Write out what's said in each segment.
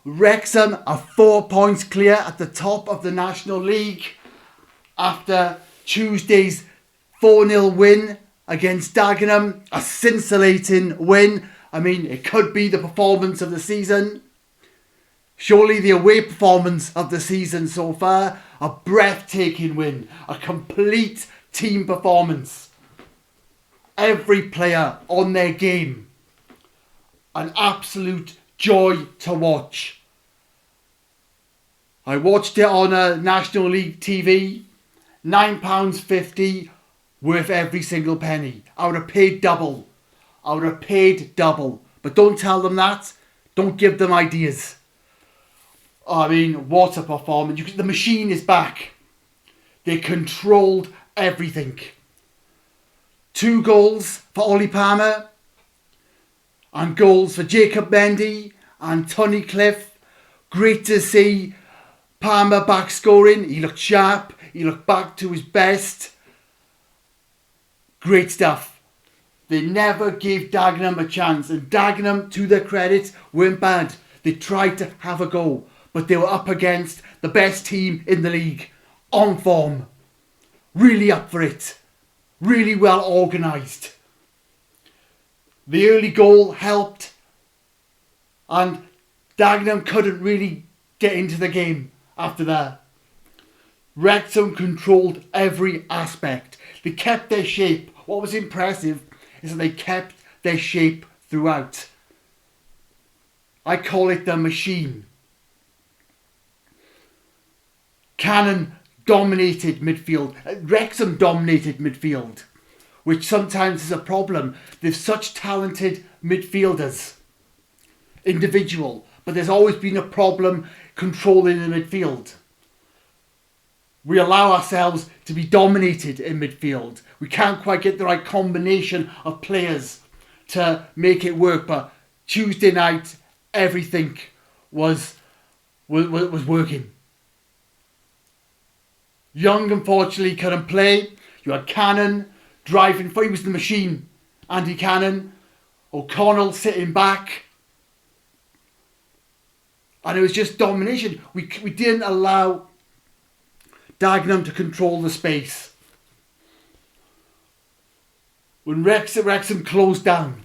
Wrexham are 4 points clear at the top of the National League after Tuesday's 4-0 win against Dagenham. A scintillating win. I mean, it could be the performance of the season. Surely the away performance of the season so far. A breathtaking win. A complete team performance. Every player on their game. An absolute joy to watch. I watched it on a National League TV. £9.50 worth every single penny. I would have paid double. But don't tell them that. Don't give them ideas. I mean, what a performance. The machine is back. They controlled everything. 2 goals for Ollie Palmer. And goals for Jacob Mendy and Tony Cliff. Great to see Palmer back scoring. He looked sharp. He looked back to his best. Great stuff. They never gave Dagenham a chance. And Dagenham, to their credit, weren't bad. They tried to have a go. But they were up against the best team in the league. On form. Really up for it. Really well organised. The early goal helped. And Dagenham couldn't really get into the game after that. Wrexham controlled every aspect. They kept their shape. What was impressive is that they kept their shape throughout. I call it the machine. Cannon dominated midfield. Wrexham dominated midfield, which sometimes is a problem. There's such talented midfielders, individual, but there's always been a problem controlling the midfield. We allow ourselves to be dominated in midfield. We can't quite get the right combination of players to make it work, but Tuesday night, everything was working. Young, unfortunately, couldn't play. You had Cannon driving, he was the machine, Andy Cannon. O'Connell sitting back. And it was just domination. We didn't allow Dagenham to control the space. When Wrexham closed down,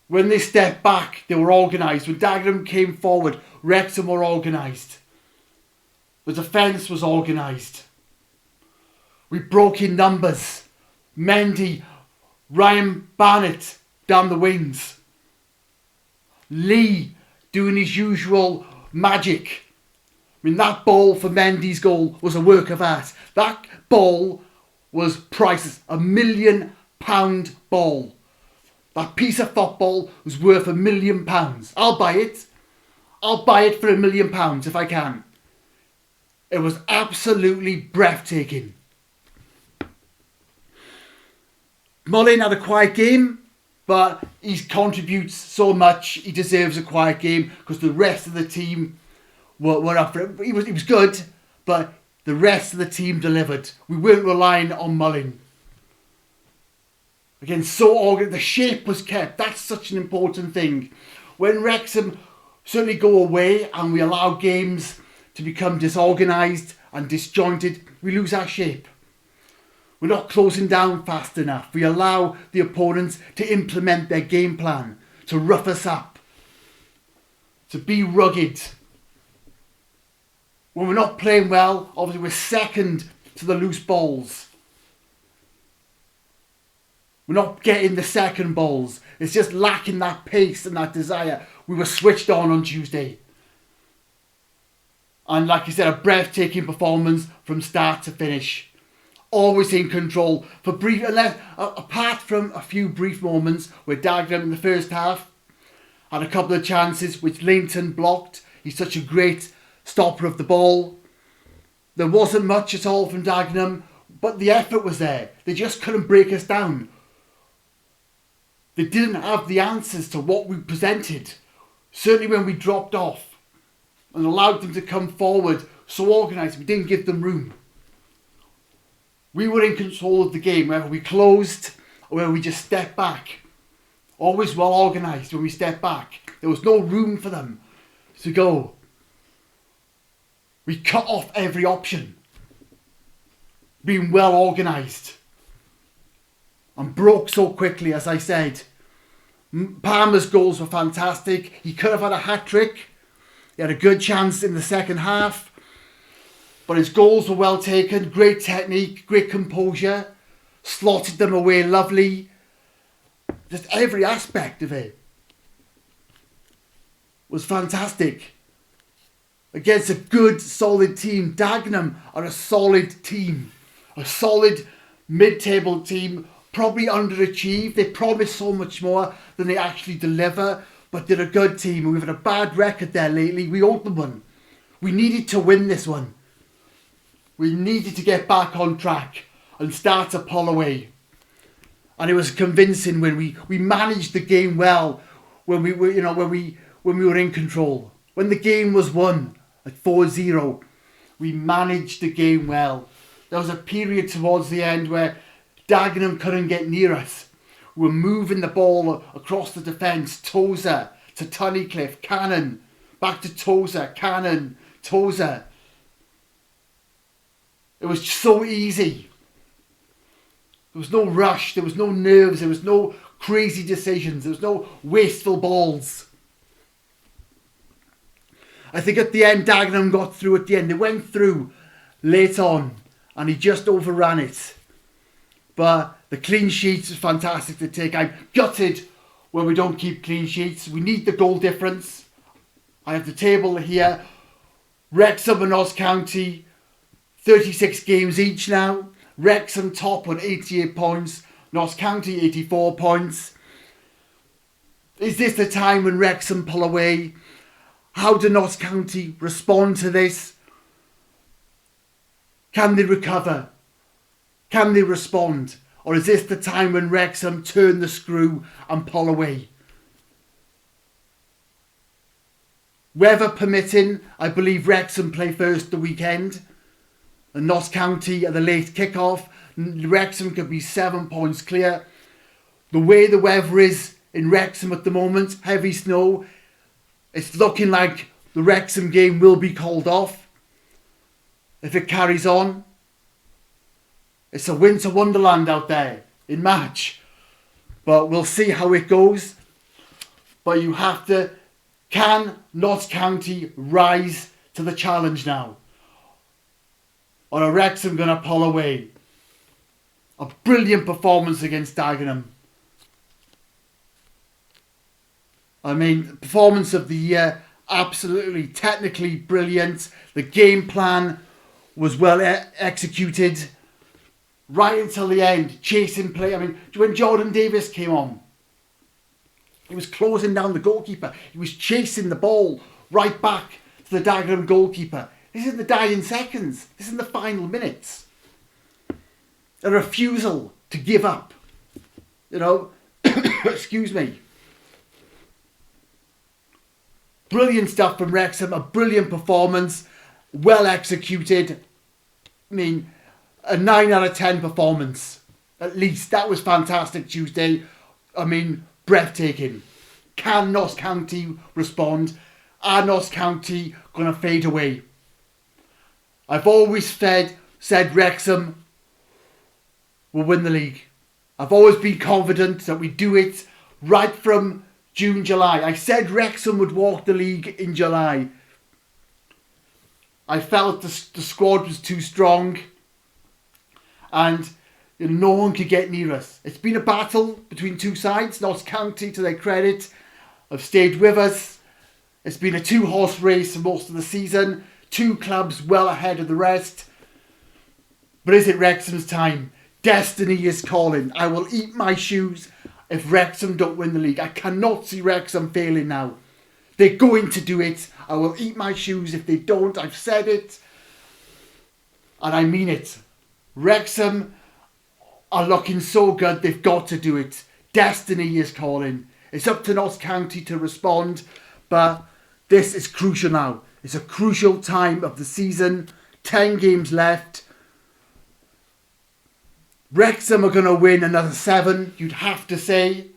when they stepped back, they were organised. When Dagenham came forward, Wrexham were organised. The defence was organised. We broke in numbers. Mendy, Ryan Barnett down the wings. Lee doing his usual magic. I mean, that ball for Mendy's goal was a work of art. That ball was priceless. £1 million ball. That piece of football was worth £1 million. I'll buy it. I'll buy it for £1 million if I can. It was absolutely breathtaking. Mullin had a quiet game, but he contributes so much. He deserves a quiet game because the rest of the team were up for it. He was good, but the rest of the team delivered. We weren't relying on Mullin. Again, so organised. The shape was kept. That's such an important thing. When Wrexham certainly go away and we allow games to become disorganised and disjointed, we lose our shape. We're not closing down fast enough. We allow the opponents to implement their game plan, to rough us up, to be rugged. When we're not playing well, obviously we're second to the loose balls. We're not getting the second balls. It's just lacking that pace and that desire. We were switched on Tuesday. And like you said, a breathtaking performance from start to finish. Always in control for brief, apart from a few brief moments where Dagenham in the first half had a couple of chances which Leighton blocked. He's such a great stopper of the ball. There wasn't much at all from Dagenham, but the effort was there. They just couldn't break us down. They didn't have the answers to what we presented. Certainly when we dropped off and allowed them to come forward so organised, we didn't give them room. We were in control of the game, whether we closed or whether we just stepped back always well organised when we stepped back. There was no room for them to go. We cut off every option, being well organised, and broke so quickly, as I said. Palmer's goals were fantastic. He could have had a hat-trick. He had a good chance in the second half. But his goals were well taken. Great technique, great composure. Slotted them away lovely. Just every aspect of it was fantastic. Against a good, solid team. Dagenham are a solid team. A solid mid-table team. Probably underachieved. They promise so much more than they actually deliver. But they're a good team. And we've had a bad record there lately. We owed them one. We needed to win this one. We needed to get back on track and start to pull away. And it was convincing when we managed the game well when we were, when we were in control. When the game was won at 4-0, we managed the game well. There was a period towards the end where Dagenham couldn't get near us. We were moving the ball across the defence. Tozer to Tunnicliffe, Cannon, back to Tozer, Cannon, Tozer. It was so easy. There was no rush, there was no nerves, there was no crazy decisions, there was no wasteful balls. I think at the end, Dagenham got through at the end. They went through late on and he just overran it. But the clean sheets is fantastic to take. I'm gutted when we don't keep clean sheets. We need the goal difference. I have the table here. Wrexham and Notts County, 36 games each now. Wrexham top on 88 points. Notts County 84 points. Is this the time when Wrexham pull away? How do Notts County respond to this? Can they recover? Can they respond? Or is this the time when Wrexham turn the screw and pull away? Weather permitting, I believe Wrexham play first the weekend. And Notts County at the late kick-off. Wrexham could be 7 points clear. The way the weather is in Wrexham at the moment, heavy snow, it's looking like the Wrexham game will be called off if it carries on. It's a winter wonderland out there in March. But we'll see how it goes. But you have to... Can Notts County rise to the challenge now? Or are Wrexham going to pull away? A brilliant performance against Dagenham. I mean, performance of the year, absolutely technically brilliant. The game plan was well executed. Right until the end, chasing play. I mean, when Jordan Davis came on, he was closing down the goalkeeper. He was chasing the ball right back to the Dagenham goalkeeper. This is the dying seconds. This is in the final minutes. A refusal to give up. Excuse me. Brilliant stuff from Wrexham. A brilliant performance. Well executed. I mean, a 9 out of 10 performance. At least. That was fantastic Tuesday. I mean, breathtaking. Can Notts County respond? Are Notts County going to fade away? I've always said Wrexham will win the league. I've always been confident that we do it right from June, July. I said Wrexham would walk the league in July. I felt the squad was too strong and no one could get near us. It's been a battle between two sides. Notts County, to their credit, have stayed with us. It's been a two-horse race for most of the season. Two clubs well ahead of the rest. But is it Wrexham's time? Destiny is calling. I will eat my shoes if Wrexham don't win the league. I cannot see Wrexham failing now. They're going to do it. I will eat my shoes if they don't. I've said it. And I mean it. Wrexham are looking so good. They've got to do it. Destiny is calling. It's up to Notts County to respond. But this is crucial now. It's a crucial time of the season. 10 games left. Wrexham are going to win another 7, you'd have to say.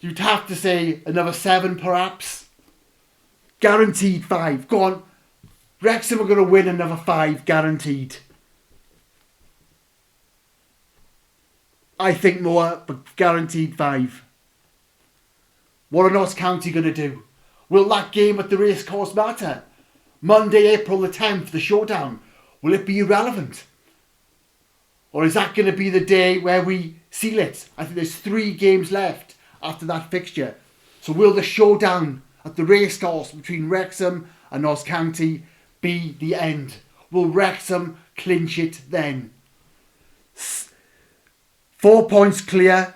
You'd have to say another 7 perhaps. Guaranteed 5. Go on. Wrexham are going to win another 5, guaranteed. I think more, but guaranteed 5. What are Notts County going to do? Will that game at the racecourse matter? Monday, April the 10th, the showdown. Will it be irrelevant? Or is that going to be the day where we seal it? I think there's 3 games left after that fixture. So will the showdown at the racecourse between Wrexham and Notts County be the end? Will Wrexham clinch it then? 4 points clear.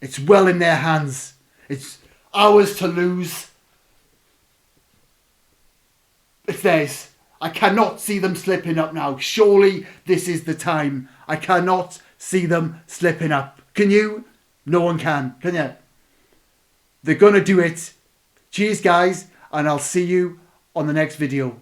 It's well in their hands. It's ours to lose. It's theirs. I cannot see them slipping up now. Surely this is the time. I cannot see them slipping up. Can you? No one can you? They're going to do it. Cheers, guys, and I'll see you on the next video.